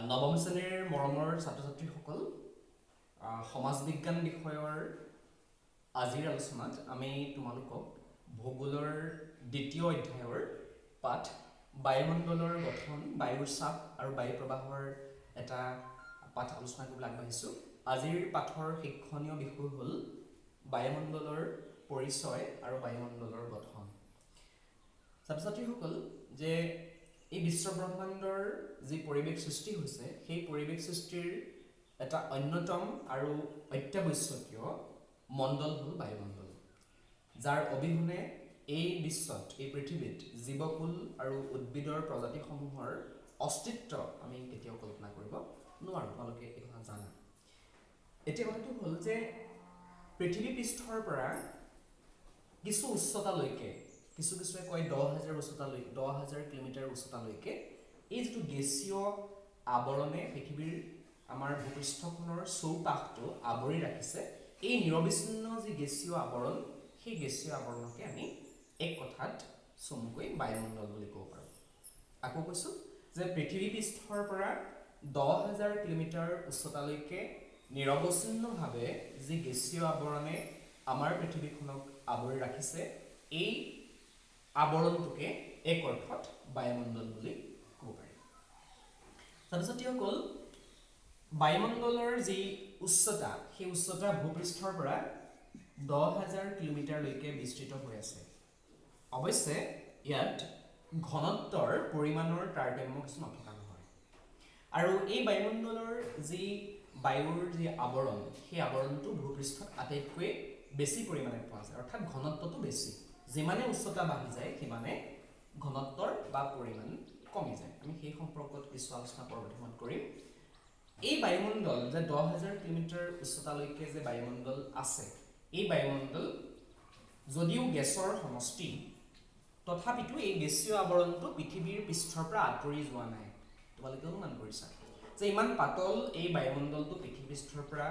নৱম শ্ৰেণীৰ মৰমৰ ছাত্ৰ ছাত্ৰীসকল সমাজ বিজ্ঞান বিষয়ৰ আজিৰ আলোচনাত আমি তোমালোকক ভূগোলৰ দ্বিতীয় অধ্যায়ৰ পাঠ বায়ুমণ্ডলৰ গঠন বায়ুৰ চাপ আৰু বায়ু প্ৰবাহৰ এটা পাঠ আলোচনা কৰিবলৈ আগবাঢ়িছোঁ। আজিৰ পাঠৰ শিক্ষণীয় বিষয় হ'ল বায়ুমণ্ডলৰ পৰিচয় আৰু বায়ুমণ্ডলৰ গঠন। ছাত্ৰ ছাত্ৰীসকল যে এই বিশ্বব্ৰহ্মাণ্ডৰ যি পৰিৱেশ সৃষ্টি হৈছে সেই পৰিৱেশ সৃষ্টিৰ এটা অন্যতম আৰু অত্যাৱশ্যকীয় মণ্ডল হ'ল বায়ুমণ্ডল, যাৰ অবিহনে এই বিশ্বত এই পৃথিৱীত জীৱকুল আৰু উদ্ভিদৰ প্ৰজাতিসমূহৰ অস্তিত্ব আমি কেতিয়াও কল্পনা কৰিব নোৱাৰোঁ। তোমালোকে এই কথা জানা। এতিয়া কথাটো হ'ল যে পৃথিৱী পৃষ্ঠৰ পৰা কিছু উচ্চতালৈকে, কিছুৱে কয় 10,000 উচ্চতালৈকে, 10,000 কিলোমিটাৰ উচ্চতালৈকে এই যিটো গেছীয় আৱৰণে পৃথিৱীৰ আমাৰ ভূপৃষ্ঠখনৰ চৌপাশটো আৱৰি ৰাখিছে, এই নিৰবিচ্ছিন্ন যি গেছীয় আৱৰণ, সেই গেছীয় আৱৰণকে আমি এক কথাত চমুকৈ বায়ুমণ্ডল বুলি ক'ব পাৰোঁ। আকৌ কৈছোঁ যে পৃথিৱী পৃষ্ঠৰ পৰা 10,000 কিলোমিটাৰ উচ্চতালৈকে নিৰৱচ্ছিন্নভাৱে যি গেছীয় আৱৰণে আমাৰ পৃথিৱীখনক আৱৰি ৰাখিছে, এই আৱৰণটোকে এক অৰ্থত বায়ুমণ্ডল বুলি ক'ব পাৰি। ছাত্ৰ ছাত্ৰীসকল, বায়ুমণ্ডলৰ যি উচ্চতা, সেই উচ্চতা ভূপৃষ্ঠৰ পৰা 10,000 কিলোমিটাৰলৈকে বিস্তৃত হৈ আছে। অৱশ্যে ইয়াত ঘনত্বৰ পৰিমাণৰ তাৰতম্য কিছু নথকা নহয়। আৰু এই বায়ুমণ্ডলৰ যি বায়ুৰ যি আৱৰণ, সেই আৱৰণটো ভূপৃষ্ঠত আটাইতকৈ বেছি পৰিমাণে পোৱা যায়, অৰ্থাৎ ঘনত্বটো বেছি। যিমানে উচ্চতা বাঢ়ি যায় সিমানে ঘনত্বৰ বা পৰিমাণ কমি যায়। আমি সেই সম্পৰ্কত কিছু আলোচনা পৰৱৰ্তী সময়ত কৰিম। এই বায়ুমণ্ডল যে 10,000 কিলোমিটাৰ উচ্চতালৈকে যে বায়ুমণ্ডল আছে, এই বায়ুমণ্ডল যদিও গেছৰ সমষ্টি, তথাপিতো এই গেছীয় আৱৰণটো পৃথিৱীৰ পৃষ্ঠৰ পৰা আঁতৰি যোৱা নাই। তোমালোকে অনুমান কৰিছা যে ইমান পাতল এই বায়ুমণ্ডলটো পৃথিৱী পৃষ্ঠৰ পৰা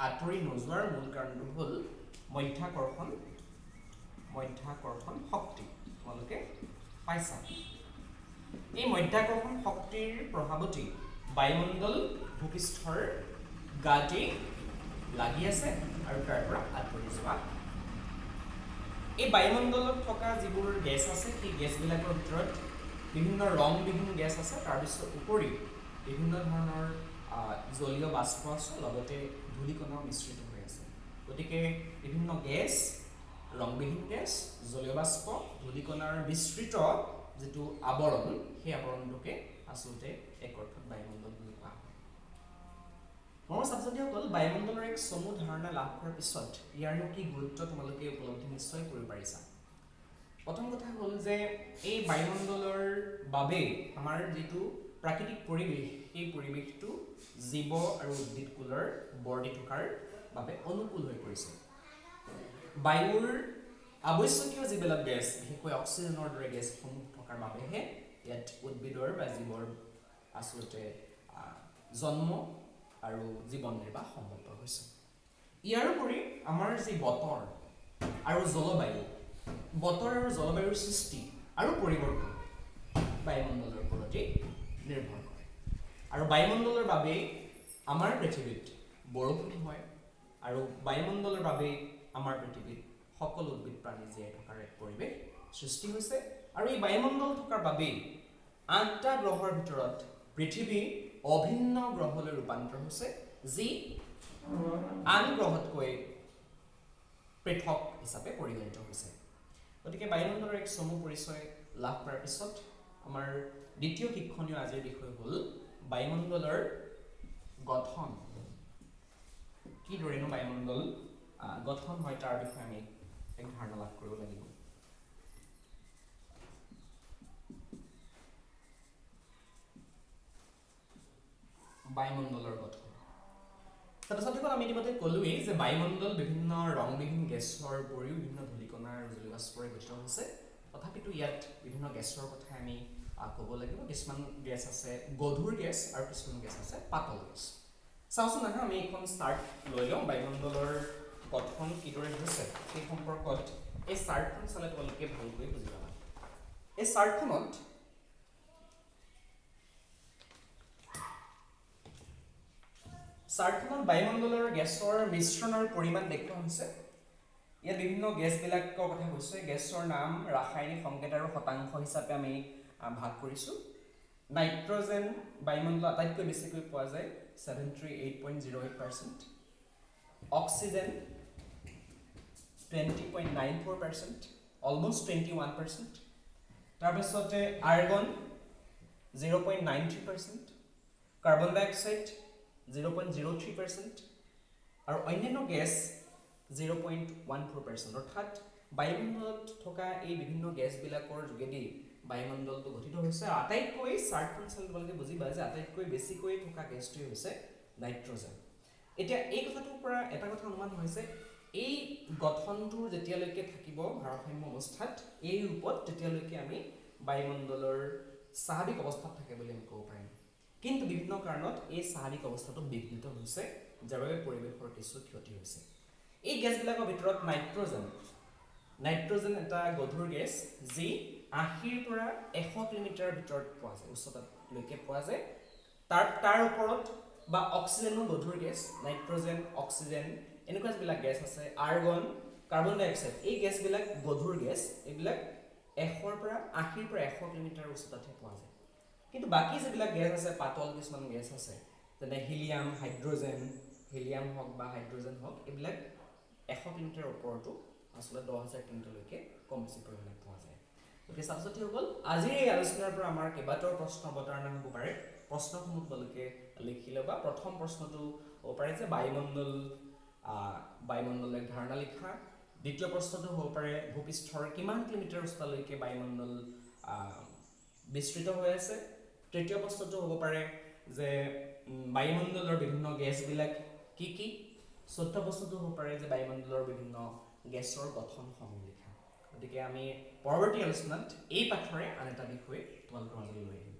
আঁতৰি নোযোৱাৰ মূল কাৰণটো হ'ল মধ্যাকৰ্ষণ শক্তি। তোমালোকে পাইছা এই মধ্যাকৰ্ষণ শক্তিৰ প্ৰভাৱতেই বায়ুমণ্ডল ভূপৃষ্ঠৰ গাতেই লাগি আছে আৰু তাৰ পৰা আঁতৰি যোৱা। এই বায়ুমণ্ডলত থকা যিবোৰ গেছ আছে, সেই গেছবিলাকৰ ভিতৰত বিভিন্ন ৰংবিহীন গেছ আছে, তাৰপিছত উপৰি বিভিন্ন ধৰণৰ জলীয় বাষ্প আছে, লগতে ধূলিকণাও মিশ্ৰিত হৈ আছে। গতিকে বিভিন্ন গেছ, ৰংবিহীন গেছ, জলীয় বাষ্প, ধূলিকণাৰ মিশ্ৰিত যিটো আৱৰণ, সেই আৱৰণটোকে আচলতে এক অৰ্থত বায়ুমণ্ডল বুলি কোৱা হয়। মোৰ ছাত্ৰ ছাত্ৰীসকল, বায়ুমণ্ডলৰ এক চমু ধাৰণা লাভ কৰাৰ পিছত ইয়াৰনো কি গুৰুত্ব তোমালোকে উপলব্ধি নিশ্চয় কৰিব পাৰিছা। প্ৰথম কথা হ'ল যে এই বায়ুমণ্ডলৰ বাবে আমাৰ যিটো প্ৰাকৃতিক পৰিৱেশ, এই পৰিৱেশটো জীৱ আৰু উদ্ভিদকুলৰ বৰ্তি থকাৰ বাবে অনুকূল হৈ পৰিছে। বায়ুৰ আৱশ্যকীয় যিবিলাক গেছ, বিশেষকৈ অক্সিজেনৰ দৰে গেছসমূহ থকাৰ বাবেহে ইয়াত উদ্ভিদৰ বা জীৱৰ আচলতে জন্ম আৰু জীৱন নিৰ্বাহ সম্ভৱ হৈছে। ইয়াৰোপৰি আমাৰ যি বতৰ আৰু জলবায়ুৰ সৃষ্টি আৰু পৰিৱৰ্তন বায়ুমণ্ডলৰ ওপৰতেই নিৰ্ভৰ কৰে। আৰু বায়ুমণ্ডলৰ বাবেই আমাৰ পৃথিৱীত বৰষুণ হয়, আৰু বায়ুমণ্ডলৰ বাবেই আমাৰ পৃথিৱীত সকলো উদ্ভিদ প্ৰাণী জীয়াই থকাৰ এক পৰিৱেশ সৃষ্টি হৈছে। আৰু এই বায়ুমণ্ডল থকাৰ বাবেই 8টা গ্ৰহৰ ভিতৰত পৃথিৱী অভিন্ন গ্ৰহলৈ ৰূপান্তৰ হৈছে, যি আন গ্ৰহতকৈ পৃথক হিচাপে পৰিগণিত হৈছে। গতিকে বায়ুমণ্ডলৰ এক চমু পৰিচয় লাভ কৰাৰ পিছত আমাৰ দ্বিতীয় শিক্ষণীয় আজিৰ বিষয় হ'ল বায়ুমণ্ডলৰ গঠন। কিদৰেনো বায়ুমণ্ডল গঠন হয় তাৰ বিষয়ে আমি এক ধাৰণা লাভ কৰিব লাগিব। বায়ুমণ্ডলৰ গঠন। ছাত্ৰ ছাত্ৰীসকল, আমি ইতিমধ্যে ক'লোৱেই যে বায়ুমণ্ডল বিভিন্ন ৰংবিহীন গেছৰ উপৰিও বিভিন্ন ধূলিকণা আৰু জলীয় বাষ্পৰে গঠিত হৈছে। তথাপিতো ইয়াত বিভিন্ন গেছৰ কথা আমি ক'ব লাগিব। কিছুমান গেছ আছে গধুৰ গেছ আৰু কিছুমান গেছ আছে পাতল গেছ। চাওঁচোন আহা, আমি এখন চাৰ্ট লৈ লওঁ। বায়ুমণ্ডলৰ গঠন কিদৰে হৈছে সেই সম্পৰ্কত এই চাৰ্টখন চালে তোমালোকে ভালকৈ বুজি পাবা। এই চাৰ্টখনত চাৰ্টখনত বায়ুমণ্ডলৰ গেছৰ মিশ্ৰণ আৰু পৰিমাণ দেখুওৱা হৈছে ইয়াত বিভিন্ন গেছবিলাকৰ কথা কৈছোঁ গেছৰ নাম ৰাসায়নিক সংকেত আৰু শতাংশ হিচাপে আমি ভাগ কৰিছোঁ নাইট্ৰজেন বায়ুমণ্ডলত আটাইতকৈ বেছিকৈ পোৱা যায় 78.08% অক্সিজেন 20.94% অলমোষ্ট 21% তাৰপিছতে আৰ্গন 0.93% কাৰ্বন ডাই অক্সাইড 0.03% আৰু অন্যান্য গেছ 0.14% অৰ্থাৎ বায়ুমণ্ডলত থকা এই বিভিন্ন গেছবিলাকৰ যোগেদি বায়ুমণ্ডলটো গঠিত হৈছে আৰু আটাইতকৈ চাৰ্টখন চালে তোমালোকে বুজিবা যে আটাইতকৈ বেছিকৈ থকা গেছটোৱে হৈছে নাইট্ৰজেন এতিয়া এই কথাটোৰ পৰা এটা কথা অনুমান হৈছে এই গঠনটো যেতিয়ালৈকে থাকিব ভাৰসাম্য অৱস্থাত এই ৰূপত তেতিয়ালৈকে আমি বায়ুমণ্ডলৰ স্বাভাৱিক অৱস্থাত থাকে বুলি আমি ক'ব পাৰিম কিন্তু বিভিন্ন কাৰণত এই স্বাভাৱিক অৱস্থাটো বিঘ্নিত হৈছে যাৰ বাবে পৰিৱেশৰ কিছু ক্ষতি হৈছে এই গেছবিলাকৰ ভিতৰত নাইট্ৰজেন এটা গধুৰ গেছ যি 80 পৰা 100 কিলোমিটাৰৰ ভিতৰত পোৱা যায় উচ্চতালৈকে পোৱা যায় তাৰ ওপৰত বা অক্সিজেনো গধুৰ গেছ নাইট্ৰজেন অক্সিজেন এনেকুৱা যিবিলাক গেছ আছে আৰ্গন কাৰ্বন ডাই অক্সাইড এই গেছবিলাক গধুৰ গেছ এইবিলাক 100 পৰা 80 পৰা 100 কিলোমিটাৰ উচ্চতাতহে পোৱা যায় কিন্তু বাকি যিবিলাক গেছ আছে পাতল কিছুমান গেছ আছে যেনে হিলিয়াম হিলিয়াম হওক বা হাইড্ৰজেন হওক এইবিলাক 100 কিলোমিটাৰ ওপৰতো আসলে 10000 কিলোমিটাৰলৈকে কম বেছি পৰিমাণে পোৱা যায় গতিকে ছাত্ৰ-ছাত্ৰীসকল আজিৰ এই আলোচনাৰ পৰা আমাৰ কেইবাটাও প্ৰশ্ন অৱতাৰণা হ'ব পাৰে প্ৰশ্নসমূহ তোমালোকে লিখি ল'বা প্ৰথম প্ৰশ্নটো হ'ব পাৰে যে বায়ুমণ্ডলৰ এক ধাৰণা লিখা দ্বিতীয় প্ৰশ্নটো হ'ব পাৰে ভূপৃষ্ঠৰ কিমান কিলোমিটাৰ উচ্চতালৈকে বায়ুমণ্ডল বিস্তৃত হৈ আছে তৃতীয় প্ৰশ্নটো হ'ব পাৰে যে বায়ুমণ্ডলৰ বিভিন্ন গেছবিলাক কি চতুৰ্থ প্ৰশ্নটো হ'ব পাৰে যে বায়ুমণ্ডলৰ বিভিন্ন গেছৰ গঠনসমূহ লিখা গতিকে আমি পৰৱৰ্তী আলোচনাত এই পাঠৰে আন এটা বিষয় তোমালোকৰ মাজলৈ লৈ আহিম